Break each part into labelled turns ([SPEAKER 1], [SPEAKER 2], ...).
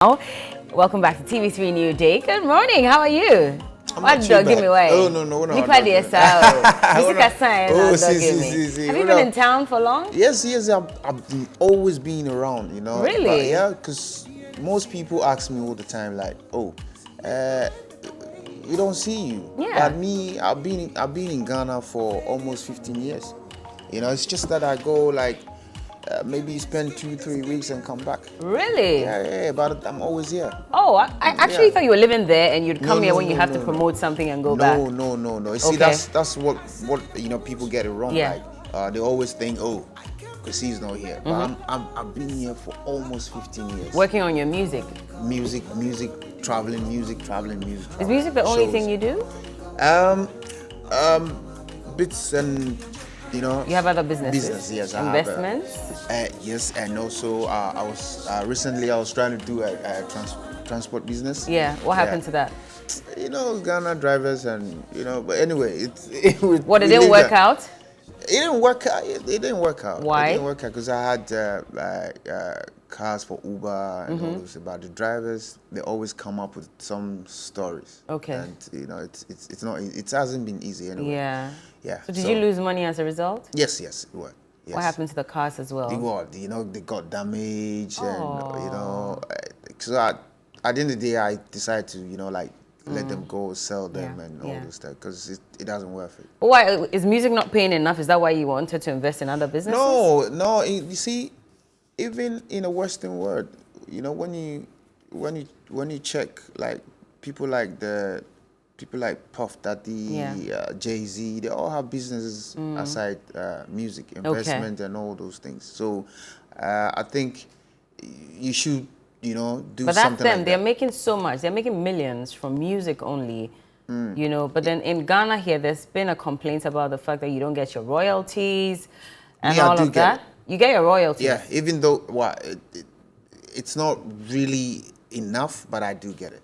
[SPEAKER 1] Welcome back to TV3 New Day. Good morning. How are you?
[SPEAKER 2] What dog
[SPEAKER 1] give me away?
[SPEAKER 2] Oh no.
[SPEAKER 1] Have you been in town for long?
[SPEAKER 2] Yes. I've always been around.
[SPEAKER 1] Really?
[SPEAKER 2] But yeah, because most people ask me all the time, like, we don't see you.
[SPEAKER 1] Yeah.
[SPEAKER 2] But me, I've been in Ghana for almost 15 years. It's just that I go like. Maybe spend 2-3 weeks and come back.
[SPEAKER 1] Really?
[SPEAKER 2] Yeah, but I'm always here.
[SPEAKER 1] Oh, I actually thought you were living there and you'd come here when you have to promote something and go back.
[SPEAKER 2] No. You see, that's what people get it wrong.
[SPEAKER 1] Yeah.
[SPEAKER 2] Like they always think, because he's not here. But I've been here for almost 15 years.
[SPEAKER 1] Working on your music.
[SPEAKER 2] Music, traveling music.
[SPEAKER 1] Is music the only thing you do?
[SPEAKER 2] Bits and.
[SPEAKER 1] You have other businesses?
[SPEAKER 2] Yes.
[SPEAKER 1] Investments?
[SPEAKER 2] Yes, and also I was trying to do a transport business.
[SPEAKER 1] Yeah, what happened to that?
[SPEAKER 2] Ghana drivers and but anyway, it
[SPEAKER 1] didn't work out?
[SPEAKER 2] It didn't work out. It didn't work out.
[SPEAKER 1] Why?
[SPEAKER 2] It didn't work out because I had cars for Uber and all this. About the drivers, they always come up with some stories. Okay. And it's not. It hasn't been easy anyway. Yeah. Yeah.
[SPEAKER 1] So did you lose money as a result?
[SPEAKER 2] Yes, it was. Yes.
[SPEAKER 1] What happened to the cars as well?
[SPEAKER 2] They got damaged and so at the end of the day, I decided to let them go, sell them and all this stuff because it doesn't worth it.
[SPEAKER 1] Why is music not paying enough? Is that why you wanted to invest in other businesses?
[SPEAKER 2] No. You see, even in a Western world, when you check like people like Puff Daddy, Jay-Z, they all have businesses aside music, investment and all those things. So I think you should, do something like that. But that's them.
[SPEAKER 1] They're making so much. They're making millions from music only, But then in Ghana here, there's been a complaint about the fact that you don't get your royalties and all of that. You get your royalties.
[SPEAKER 2] Yeah, even though it's not really enough, but I do get it.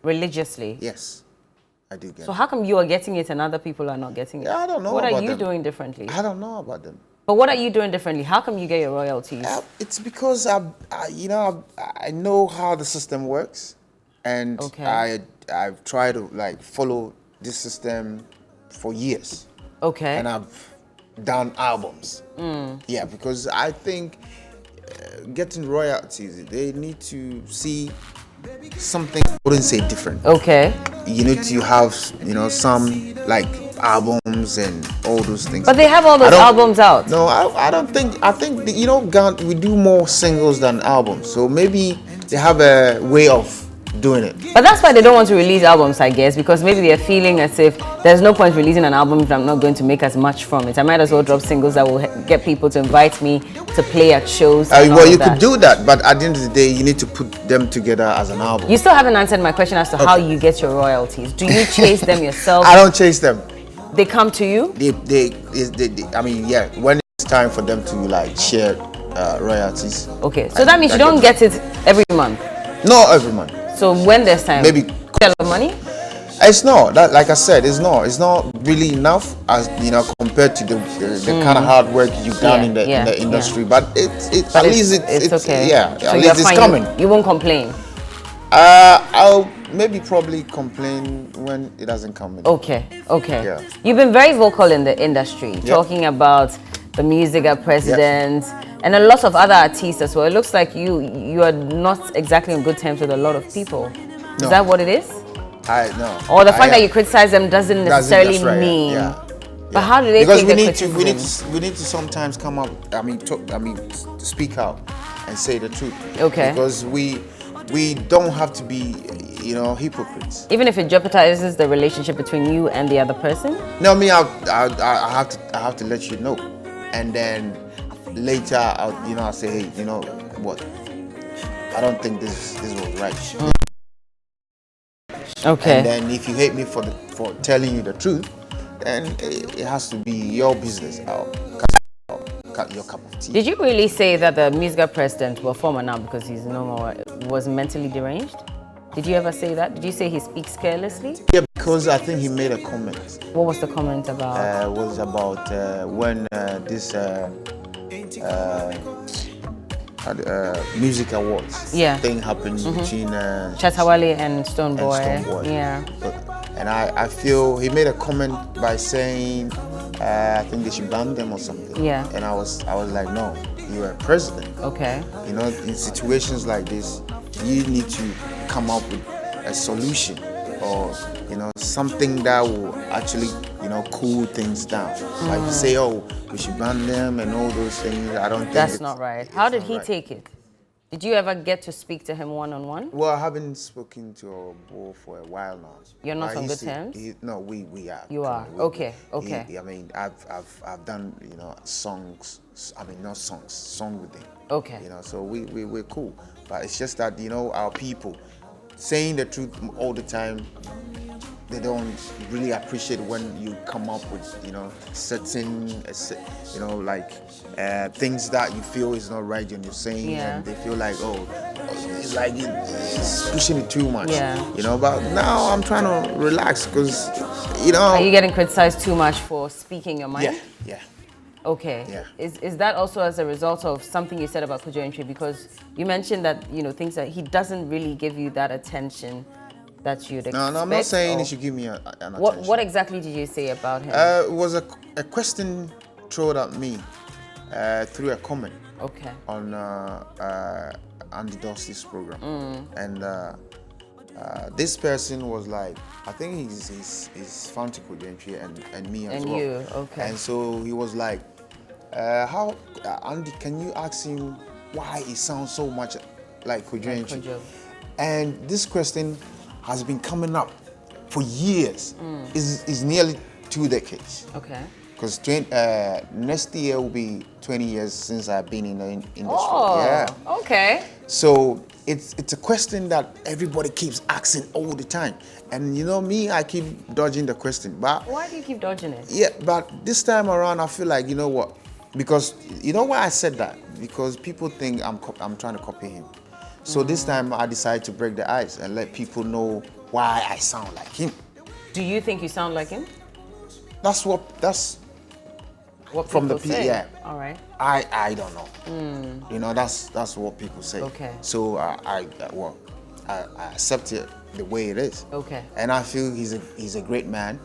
[SPEAKER 1] Religiously?
[SPEAKER 2] Yes, I do get it.
[SPEAKER 1] So how come you are getting it and other people are not getting it?
[SPEAKER 2] Yeah, I don't know
[SPEAKER 1] What
[SPEAKER 2] about
[SPEAKER 1] are you
[SPEAKER 2] them.
[SPEAKER 1] doing differently?
[SPEAKER 2] I don't know about them.
[SPEAKER 1] But what are you doing differently? How come you get your royalties?
[SPEAKER 2] It's because I know how the system works, and I've tried to follow this system for years.
[SPEAKER 1] Okay.
[SPEAKER 2] And I've done albums. Yeah, because I think getting royalties, they need to see something. I wouldn't say different.
[SPEAKER 1] Okay.
[SPEAKER 2] You need to have some albums and all those things.
[SPEAKER 1] But they have all those albums out.
[SPEAKER 2] No, I don't think. I think Ghana, we do more singles than albums. So maybe they have a way of doing it.
[SPEAKER 1] But that's why they don't want to release albums, I guess, because maybe they're feeling as if there's no point releasing an album if I'm not going to make as much from it. I might as well drop singles that will get people to invite me to play at shows.
[SPEAKER 2] You could do that, but at the end of the day, you need to put them together as an album.
[SPEAKER 1] You still haven't answered my question as to how you get your royalties. Do you chase them yourself?
[SPEAKER 2] I don't chase them.
[SPEAKER 1] They come to you?
[SPEAKER 2] When it's time for them to share royalties.
[SPEAKER 1] Okay, so that means you don't get it every month?
[SPEAKER 2] No, every month.
[SPEAKER 1] So when there's time,
[SPEAKER 2] maybe
[SPEAKER 1] a lot of money?
[SPEAKER 2] It's not that, like I said, it's not really enough as compared to the kind of hard work you've done in the industry. But at least it's okay. Yeah, so at least it's coming.
[SPEAKER 1] You won't complain.
[SPEAKER 2] I'll probably complain when it doesn't come in.
[SPEAKER 1] Okay.
[SPEAKER 2] Yeah.
[SPEAKER 1] You've been very vocal in the industry, talking about the music president. And a lot of other artists as well. It looks like you are not exactly on good terms with a lot of people.
[SPEAKER 2] No.
[SPEAKER 1] Is that what it is?
[SPEAKER 2] No.
[SPEAKER 1] Or the fact that you criticize them doesn't necessarily mean.
[SPEAKER 2] Yeah.
[SPEAKER 1] But how do they take the criticism?
[SPEAKER 2] We need to sometimes come up. Speak out and say the truth.
[SPEAKER 1] Okay.
[SPEAKER 2] Because we don't have to be hypocrites.
[SPEAKER 1] Even if it jeopardizes the relationship between you and the other person.
[SPEAKER 2] No, I have to let you know, and then. Later, I'll say, hey, you know what? I don't think this was right.
[SPEAKER 1] Okay.
[SPEAKER 2] And then if you hate me for telling you the truth, then it has to be your business. I'll cut your cup of tea.
[SPEAKER 1] Did you really say that the music president, well, former now because he's no more, was mentally deranged? Did you ever say that? Did you say he speaks carelessly?
[SPEAKER 2] Yeah, because I think he made a comment.
[SPEAKER 1] What was the comment about?
[SPEAKER 2] It was about when this music awards thing happened between
[SPEAKER 1] Chatawale and Stonebwoy. Yeah.
[SPEAKER 2] And I feel he made a comment by saying I think they should ban them or something.
[SPEAKER 1] Yeah.
[SPEAKER 2] And I was like, no, you are president.
[SPEAKER 1] Okay.
[SPEAKER 2] You know, in situations like this, you need to come up with a solution, or you know, something that will actually, you know, cool things down. Like you say, oh, we should ban them and all those things. I don't think
[SPEAKER 1] that's not right. How did he take it? Did you ever get to speak to him one-on-one?
[SPEAKER 2] Well, I haven't spoken to Obo for a while now.
[SPEAKER 1] You're not on good terms?
[SPEAKER 2] No, we are.
[SPEAKER 1] You are? Okay.
[SPEAKER 2] I mean, I've done, you know, songs. I mean, not songs, song with him.
[SPEAKER 1] Okay.
[SPEAKER 2] You know, so we're cool. But it's just that, you know, our people saying the truth all the time, they don't really appreciate when you come up with, you know, certain, you know, like things that you feel is not right and you're saying, and they feel like, oh, it's like it's pushing it too much, you know. But now I'm trying to relax because, you know.
[SPEAKER 1] Are you getting criticized too much for speaking your mind?
[SPEAKER 2] Yeah.
[SPEAKER 1] Okay.
[SPEAKER 2] Yeah.
[SPEAKER 1] Is that also as a result of something you said about Kojo Ntwi? Because you mentioned that, you know, things that he doesn't really give you that attention that you'd expect.
[SPEAKER 2] No, I'm not saying he should give me an attention.
[SPEAKER 1] What exactly did you say about him?
[SPEAKER 2] It was a question thrown at me through a comment.
[SPEAKER 1] Okay.
[SPEAKER 2] On Andy Dosty's program, and this person was like, I think he's fan to Kojo Ntwi and me as well. And
[SPEAKER 1] you, okay.
[SPEAKER 2] And so he was like, how Andy, can you ask him why he sounds so much like Kojo Ntwi? And this question has been coming up for years. It's nearly 2 decades.
[SPEAKER 1] Okay.
[SPEAKER 2] Because next year will be 20 years since I've been in the industry.
[SPEAKER 1] Oh, yeah. Okay.
[SPEAKER 2] So it's a question that everybody keeps asking all the time. And you know me, I keep dodging the question. But
[SPEAKER 1] why do you keep dodging it?
[SPEAKER 2] Yeah, but this time around, I feel like, you know what? Because, you know why I said that? Because people think I'm trying to copy him. So this time I decided to break the ice and let people know why I sound like him.
[SPEAKER 1] Do you think you sound like him?
[SPEAKER 2] That's what from the people say. Yeah.
[SPEAKER 1] All right.
[SPEAKER 2] I don't know. You know, that's what people say.
[SPEAKER 1] Okay.
[SPEAKER 2] So I accept it the way it is.
[SPEAKER 1] Okay.
[SPEAKER 2] And I feel he's a great man,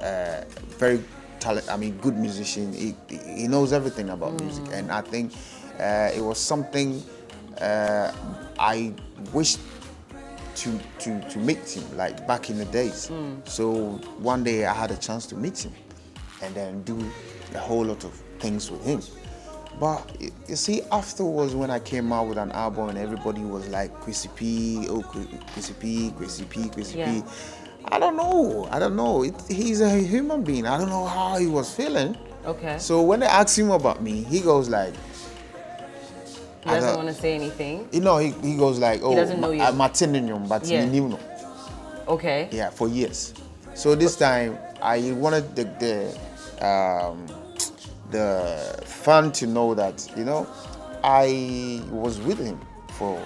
[SPEAKER 2] very talented. I mean, good musician. He knows everything about music, and I think it was something I wished to meet him, like back in the days. So one day I had a chance to meet him and then do a whole lot of things with him. But you see, afterwards when I came out with an album and everybody was like, Kwaisey P, oh Kwaisey P, Kwaisey P, Kwaisey P. I don't know. He's a human being. I don't know how he was feeling.
[SPEAKER 1] Okay.
[SPEAKER 2] So when they asked him about me, he goes like,
[SPEAKER 1] he doesn't want to say anything.
[SPEAKER 2] You know, he goes like, oh,
[SPEAKER 1] he doesn't know you.
[SPEAKER 2] I'm attending, but he knew no.
[SPEAKER 1] Okay.
[SPEAKER 2] Yeah, for years. So this time I wanted the fan to know that, you know, I was with him for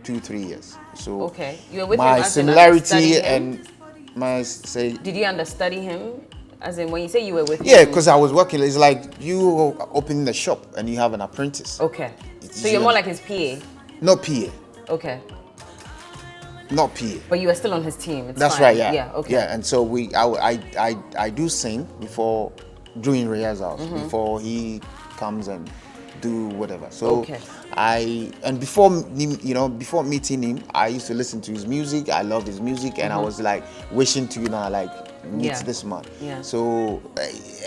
[SPEAKER 2] 2-3 years. So
[SPEAKER 1] okay, you were with
[SPEAKER 2] my
[SPEAKER 1] him as
[SPEAKER 2] similarity and my say.
[SPEAKER 1] Did you understudy him? As in, when you say you were with him?
[SPEAKER 2] Yeah, because I was working. It's like you opening the shop and you have an apprentice.
[SPEAKER 1] Okay. So you're more like his PA?
[SPEAKER 2] Not PA.
[SPEAKER 1] Okay.
[SPEAKER 2] Not PA.
[SPEAKER 1] But you were still on his team. It's
[SPEAKER 2] That's
[SPEAKER 1] fine.
[SPEAKER 2] right. Yeah.
[SPEAKER 1] Yeah. Okay.
[SPEAKER 2] Yeah, and so I do sing before doing rehearsals before he comes and do whatever. So before meeting him, I used to listen to his music. I loved his music, and I was like wishing to meet this man.
[SPEAKER 1] Yeah.
[SPEAKER 2] So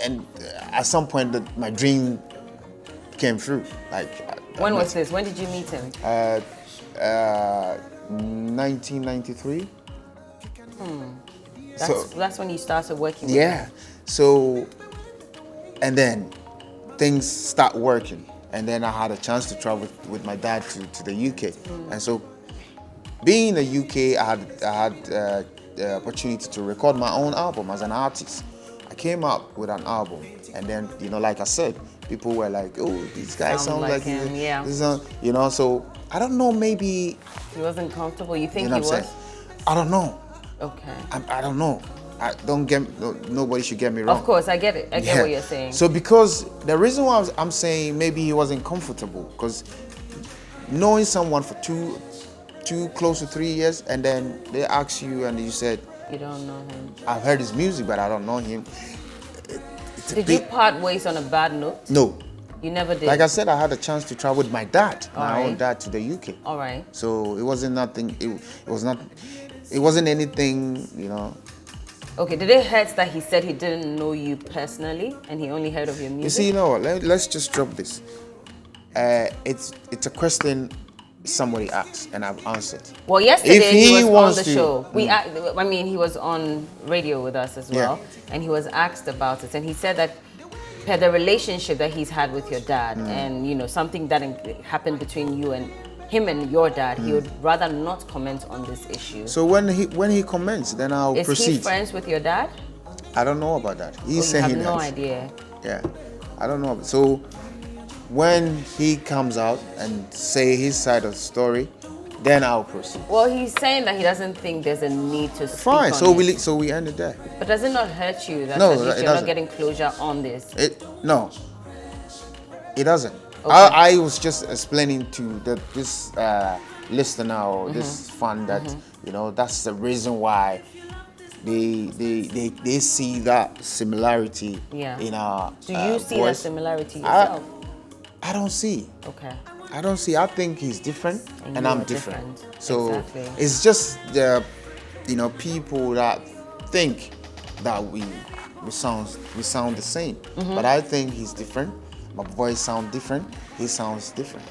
[SPEAKER 2] and at some point my dream came through. Like
[SPEAKER 1] when was this? When did you meet him?
[SPEAKER 2] 1993.
[SPEAKER 1] That's when you started working with
[SPEAKER 2] him. So and then things start working, and then I had a chance to travel with my dad to the UK. And so being in the UK, I had the opportunity to record my own album as an artist. I came up with an album, and then, you know, like I said, people were like, oh, this guy sounds like
[SPEAKER 1] him. Yeah.
[SPEAKER 2] You know, so I don't know, maybe
[SPEAKER 1] he wasn't comfortable. You think
[SPEAKER 2] he was? I don't know.
[SPEAKER 1] Okay.
[SPEAKER 2] I don't know. Nobody should get me wrong.
[SPEAKER 1] Of course, I get it. I get what you're saying.
[SPEAKER 2] So because the reason why I'm saying maybe he wasn't comfortable, because knowing someone for two close to 3 years, and then they ask you and you said,
[SPEAKER 1] you don't know him.
[SPEAKER 2] I've heard his music, but I don't know him.
[SPEAKER 1] Did you part ways on a bad note?
[SPEAKER 2] No.
[SPEAKER 1] You never did?
[SPEAKER 2] Like I said, I had a chance to travel with my dad, my own dad, to the UK.
[SPEAKER 1] All right.
[SPEAKER 2] So it wasn't nothing, it wasn't anything, you know.
[SPEAKER 1] Okay, did it hurt that he said he didn't know you personally and he only heard of your music?
[SPEAKER 2] You see, let's just drop this. It's a question somebody asked and I've answered.
[SPEAKER 1] Well, yesterday he was on the show. I mean, he was on radio with us as well, and he was asked about it, and he said that per the relationship that he's had with your dad, and you know, something that happened between you and him and your dad, he would rather not comment on this issue.
[SPEAKER 2] So when he comments, then I'll proceed.
[SPEAKER 1] Is he friends with your dad?
[SPEAKER 2] I don't know about that. He's saying
[SPEAKER 1] you have no idea.
[SPEAKER 2] Yeah, I don't know. So when he comes out and say his side of the story, then I'll proceed.
[SPEAKER 1] Well, he's saying that he doesn't think there's a need to speak
[SPEAKER 2] Fine.
[SPEAKER 1] on it.
[SPEAKER 2] So we end it there.
[SPEAKER 1] But does it not hurt you that
[SPEAKER 2] No,
[SPEAKER 1] at least
[SPEAKER 2] it
[SPEAKER 1] you're
[SPEAKER 2] doesn't.
[SPEAKER 1] not getting closure on this?
[SPEAKER 2] No, it doesn't.
[SPEAKER 1] Okay.
[SPEAKER 2] I was just explaining to this listener or this fan that you know, that's the reason why they see that similarity in our
[SPEAKER 1] Do you see
[SPEAKER 2] voice.
[SPEAKER 1] that similarity yourself?
[SPEAKER 2] I don't see.
[SPEAKER 1] Okay.
[SPEAKER 2] I don't see. I think he's different and I'm different. So
[SPEAKER 1] exactly.
[SPEAKER 2] it's just the people that think that we sound the same. But I think he's different. My voice sounds different. He sounds different.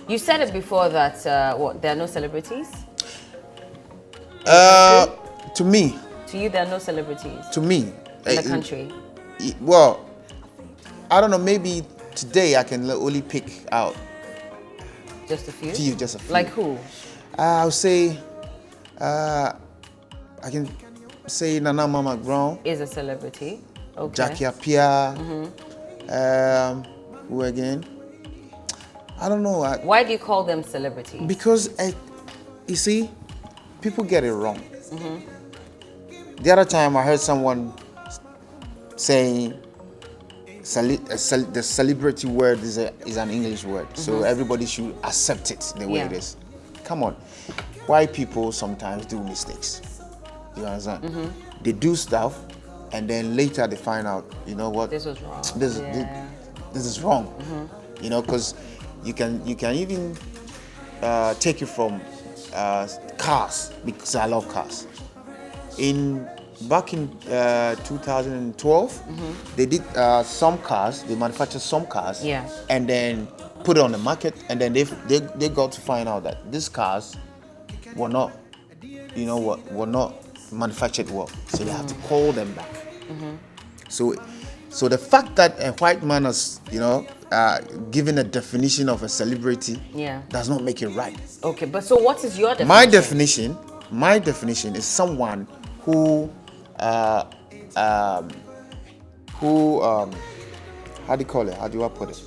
[SPEAKER 1] You said it before that there are no celebrities?
[SPEAKER 2] To me.
[SPEAKER 1] To you, there are no celebrities?
[SPEAKER 2] To me.
[SPEAKER 1] In the country?
[SPEAKER 2] Well, I don't know. Maybe today I can only pick out.
[SPEAKER 1] Just a few?
[SPEAKER 2] Just a few.
[SPEAKER 1] Like who?
[SPEAKER 2] I'll say, I can say Nana Mama Brown.
[SPEAKER 1] Is a celebrity. Okay.
[SPEAKER 2] Jackie Appiah. Who again? I don't know.
[SPEAKER 1] Why do you call them celebrities?
[SPEAKER 2] Because, you see, people get it wrong. The other time I heard someone saying the celebrity word is an English word, so everybody should accept it the way it is. Come on. White people sometimes do mistakes. You understand? They do stuff, and then later they find out, you know what?
[SPEAKER 1] This was wrong.
[SPEAKER 2] This is wrong. You know, because you can even take it from cars, because I love cars. Back in 2012, they did some cars. They manufactured some cars, and then put it on the market. And then they got to find out that these cars were not, were not manufactured well. So they have to call them back. So the fact that a white man has, given a definition of a celebrity, does not make it right. Okay,
[SPEAKER 1] but so what is your definition?
[SPEAKER 2] My definition is someone who how do you call it? How do I put it?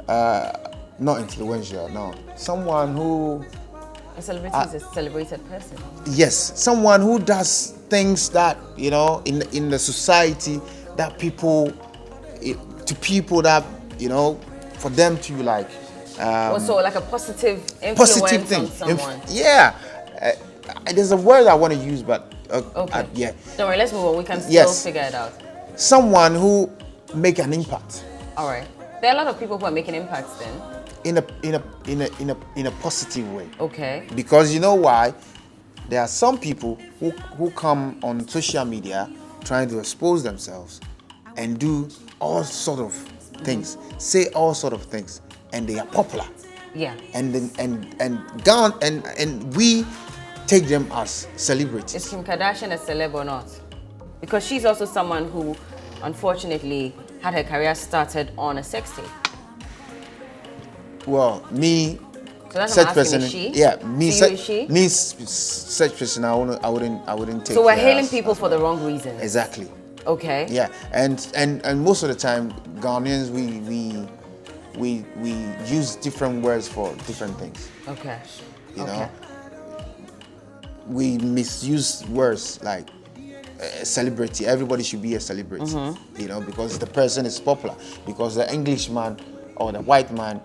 [SPEAKER 2] Not influential, no. Someone who...
[SPEAKER 1] A celebrity is a celebrated person.
[SPEAKER 2] Yes, someone who does things that, in the society that people that, for them to like...
[SPEAKER 1] also like a positive influence on someone.
[SPEAKER 2] There's a word I want to use, but...
[SPEAKER 1] okay. Don't worry, let's move on. We can still figure it out.
[SPEAKER 2] Someone who make an impact.
[SPEAKER 1] All right. There are a lot of people who are making impacts then.
[SPEAKER 2] In a positive way.
[SPEAKER 1] Okay.
[SPEAKER 2] Because you know why? There are some people who come on social media trying to expose themselves and do all sort of things, say all sort of things, and they are popular.
[SPEAKER 1] Yeah.
[SPEAKER 2] And we take them as celebrities.
[SPEAKER 1] Is Kim Kardashian a celeb or not? Because she's also someone who, unfortunately, had her career started on a sex tape.
[SPEAKER 2] Well, me,
[SPEAKER 1] so that's
[SPEAKER 2] such
[SPEAKER 1] what I'm
[SPEAKER 2] person,
[SPEAKER 1] asking, is she?
[SPEAKER 2] yeah, me,
[SPEAKER 1] so is she?
[SPEAKER 2] Me, such person, I wouldn't take.
[SPEAKER 1] So we're hailing people for the wrong reasons.
[SPEAKER 2] Exactly.
[SPEAKER 1] Okay.
[SPEAKER 2] Yeah, and most of the time, Ghanaians we use different words for different things.
[SPEAKER 1] Okay.
[SPEAKER 2] You know, we misuse words like celebrity. Everybody should be a celebrity. You know, because the person is popular. Because the Englishman or the white man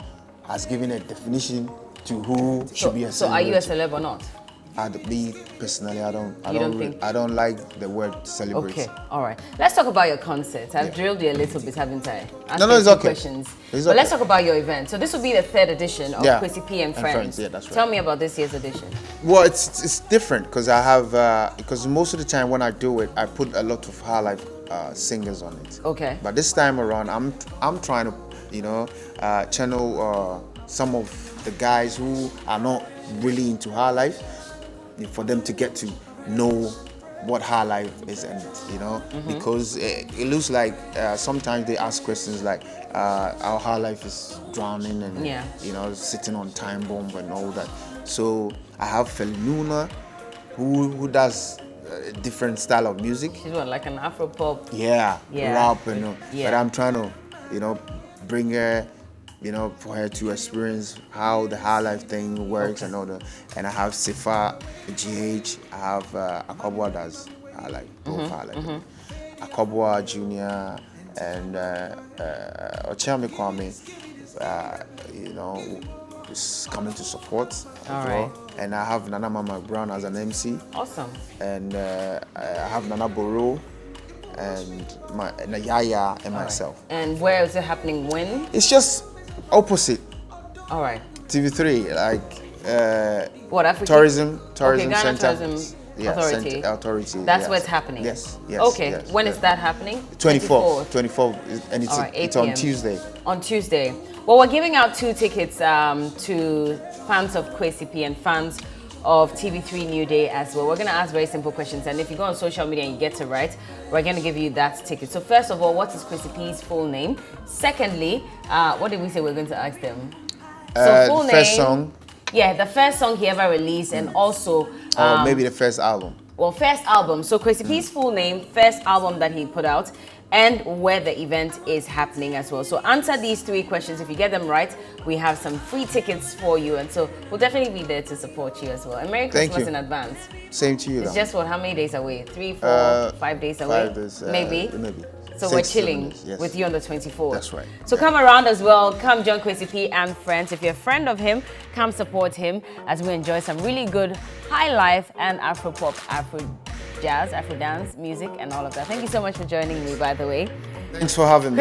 [SPEAKER 2] has given a definition to who should be a celebrity.
[SPEAKER 1] So are you a celeb or not?
[SPEAKER 2] Me personally, I don't like the word celebrity.
[SPEAKER 1] Okay, all right. Let's talk about your concert. I've drilled you a little bit, haven't I?
[SPEAKER 2] No, it's okay.
[SPEAKER 1] Questions. But let's talk about your event. So this will be the 3rd edition of Kwaisey P and Friends.
[SPEAKER 2] Yeah, that's right.
[SPEAKER 1] Tell me about this year's edition.
[SPEAKER 2] Well, it's different because I have because most of the time when I do it, I put a lot of high life singers on it.
[SPEAKER 1] Okay.
[SPEAKER 2] But this time around, I'm trying to channel some of the guys who are not really into high life, for them to get to know what high life is, and because it looks like sometimes they ask questions like our high life is drowning and sitting on time bomb and all that. So I have Feluna who does a different style of music.
[SPEAKER 1] She's what, like an Afro pop?
[SPEAKER 2] Rap and but I'm trying to bring her, for her to experience how the high life thing works and all that. And I have Sifa, GH, I have Akobwa does high life, both high life. Akobwa Junior and Ochami Kwame, is coming to support as well. And I have Nana Mama Brown as an MC.
[SPEAKER 1] Awesome.
[SPEAKER 2] And I have Nana Boro and Yaya and myself.
[SPEAKER 1] And where is it happening? When?
[SPEAKER 2] It's just opposite.
[SPEAKER 1] All right.
[SPEAKER 2] TV3, like
[SPEAKER 1] what, Africa?
[SPEAKER 2] Tourism
[SPEAKER 1] Ghana
[SPEAKER 2] Center.
[SPEAKER 1] Tourism
[SPEAKER 2] Authority.
[SPEAKER 1] That's where it's happening.
[SPEAKER 2] Yes.
[SPEAKER 1] Okay.
[SPEAKER 2] Yes,
[SPEAKER 1] when is that happening?
[SPEAKER 2] 24th, and it's on Tuesday.
[SPEAKER 1] On Tuesday. Well, we're giving out 2 tickets to fans of Kwaisey P and fans of TV3 New Day as well. We're going to ask very simple questions, and if you go on social media and you get it right, we're going to give you that ticket. So first of all, what is Kwaisey P's full name? Secondly, what did we say we're going to ask them? So full name.
[SPEAKER 2] First song.
[SPEAKER 1] Yeah, the first song he ever released, and also
[SPEAKER 2] maybe the first album.
[SPEAKER 1] Well, first album. So Kwaisey P's full name, first album that he put out, and where the event is happening as well. So answer these 3 questions. If you get them right, we have some free tickets for you, and so we'll definitely be there to support you as well. And Merry Christmas in advance.
[SPEAKER 2] Same to you.
[SPEAKER 1] It's just what, how many days away? 3, 4, 5 days away?
[SPEAKER 2] 5 days.
[SPEAKER 1] Maybe. So we're chilling with you on the 24th.
[SPEAKER 2] That's right.
[SPEAKER 1] So come around as well. Come join Kwaisey P and Friends. If you're a friend of him, come support him as we enjoy some really good high life and Afro pop, Afro jazz, Afro dance music and all of that. Thank you so much for joining me, by the way.
[SPEAKER 2] Thanks for having me.